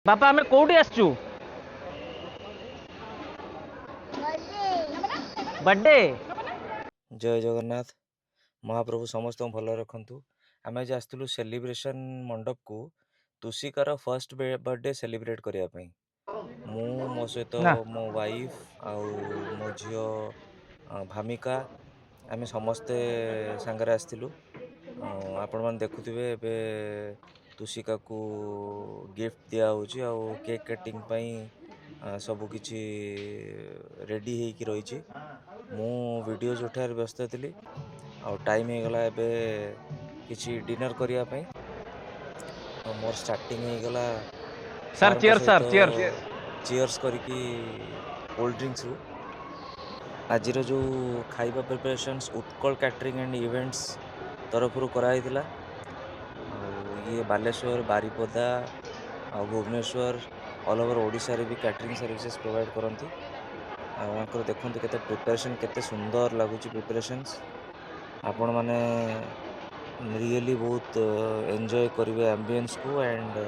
बापा आमे कोठी आसचु बर्थडे जय जगन्नाथ महाप्रभु समस्त भल रखु आम आज आसलु सेलिब्रेशन मंडप को तुषिकार फर्स्ट बर्थडे सेलिब्रेट करने मु मो सहित ना मो वाइफ आउ मो झील भामिका आम समस्ते सांगरे आसलु आपण मैंने देखुवे ए तुषिका को गिफ्ट दिया केक कटिंग सब किछि रेडी होकी रही मु वीडियो उठार व्यस्त थी आ टाइम हो गला एबे किछि डिनर करने मोर स्टार्टिंग हो गला सर सार चीयर्स सहित सर चीयर्स चीयर्स करिकी कोल्ड ड्रिंक्स रु आज जो खाइबा preparations Utkal catering and events तरफ कराइला ये बालेश्वर बारिपदा आ भुवनेश्वर ऑल ओवर ओडिशा रे भी कैटरिंग सर्विसेज प्रोवाइड करती देखते केते प्रिपरेशन केते सुंदर लगुच प्रिपरेशंस आपण माने रियली बहुत एंजॉय करेंगे एम्बियंस को and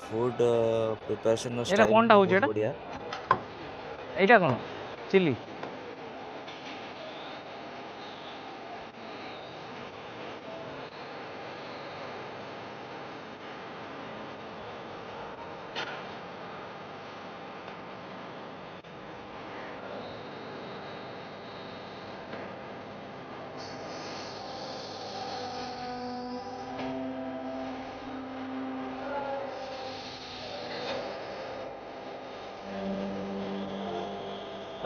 food preparation Etah style कोनटा भी होचे बहुत एटा बढ़िया। एटा कोन चिल्ली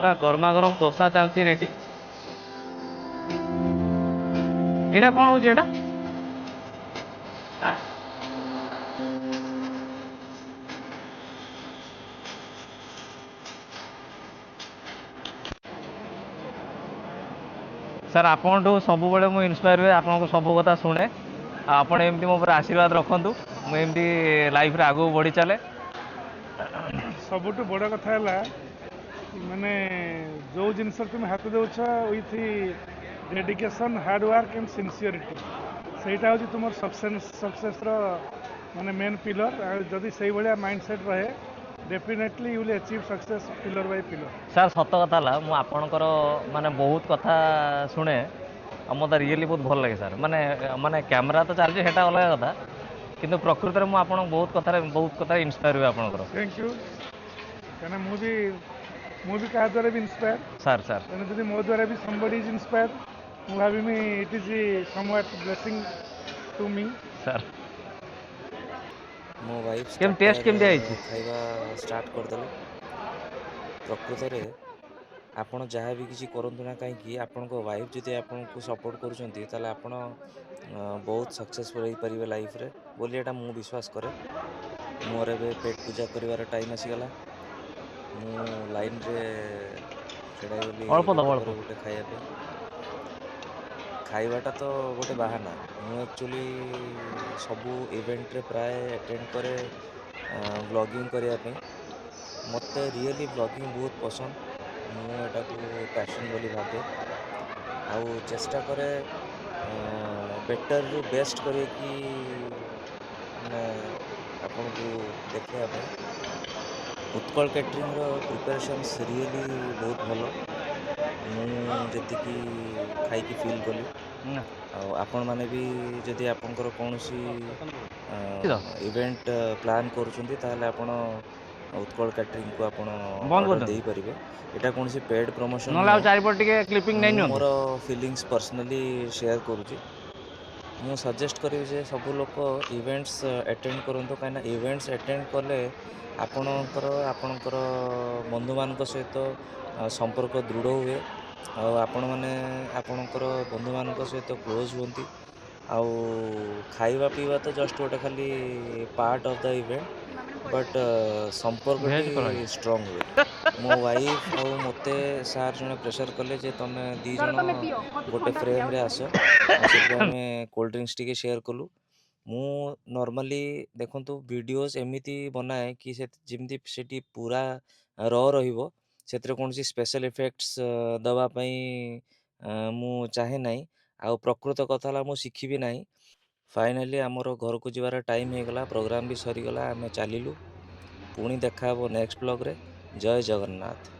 पूरा गरमा गरम दोसा चालती रेडी एटा कोन होचे एटा सर आपण सब बड़े मु इन्स्पायर हुए आपन सब कथा शुणे आपण एमती मो पर आशीर्वाद रखंतु मु एमती लाइफ रे आगु बढ़ी चले सबुठ बड़ कथा है माने जो जिनस तुम हाथ देछ with dedication hard work and sincerity सेटा हूँ तुम सक्सेस माने मेन पिलर जदि से भाया माइंड सेट रहे definitely you will achieve success pillar by pillar. Sir सत कथा मु आपणकर माने बहुत कथा शुणे मत रियली बहुत भल लगे सर माने माने कैमरा तो चलती है अलग कथा किंतु प्रकृत में मुझे बहुत कथा इन्स्पायर हुए आपणकर थैंक यू कहना मुझे क्या द्वारा भी इंस्पायर सर सर जब मो द्वारा भी somebody is inspired मु भावी it is somewhat blessing to me sir मो वाइफ केम टेस्ट स्टार्टर केमती आइछि खाइबा स्टार्ट करदेले प्रकृत रे आपण जहाँ भी किसी करंतु ना कहीं आपण वाइफ जदि आपन को सपोर्ट करुँच आपण बहुत सक्सेसफुल हो पारे लाइफ रे बोली एटा मु विश्वास करे मोर ए पेट पूजा कर टाइम आसीगला मु लाइन रे छड़ा गली अल्प दब गोटे अल्प पर गोटे खाइबा खाइबाटा तो गोटे बाहाना मु एक्चुअली सबू इवेंट रे प्राय अटेंड करे व्लॉगिंग करने मते रियली व्लॉगिंग बहुत पसंद मुझा को पैशन बोली भावे आउ चेष्टा करे बेटर रु बेस्ट करे कि माने आपन को देखापी उत्कल कैटरिंग रो प्रिपरेशंस रियली बहुत भलो मुझे खाई फील कली आपण माने भी जदि आपनकर कौन सी इवेंट प्लान करुँच आपण उत्कल कैटरिंग को आपण बंद ऑर्डर कर दे पारिबे एटा कौन सी पेड प्रमोशन ना नुह चारिपट टिके क्लिपिंग नहीं मु नियंतु मोर फीलिंग्स पर्सनली शेयर करुँची मु सजेस्ट करी जे सब लोक इवेंट्स अटेंड करंतु कहीं इवेंट्स अटेंड कले आपणकर बंधु मान सहित संपर्क दृढ़ हुए आपण मैंने आपणकर बंधु मान सहित क्लोज हुंती आउ खाइबा पीवा तो जस्ट गोटे खाली part of the event but संपर्क टी भेज कर स्ट्रांग हुए मो वाइफ आउ मते सार जने प्रेशर कले जे तमे दी जण गोटे फ्रेम रे आस से कोल्ड ड्रिंक्स टी शेयर कलु मु नॉर्मली देखंतु वीडियोस एमिति बनाए कि जेमती सेठी पूरा र रहिबो सेतरे कोनसी स्पेशल इफेक्ट्स दवा पई मु चाहे नाही आ प्रकृत कथा ला मु शिखिबी नाही फाइनाली आमर घर को जीवार टाइम होगला, प्रोग्राम भी सरीगला, आम चलू। पुणी देखा नेक्स्ट ब्लॉग रे। जय जगन्नाथ।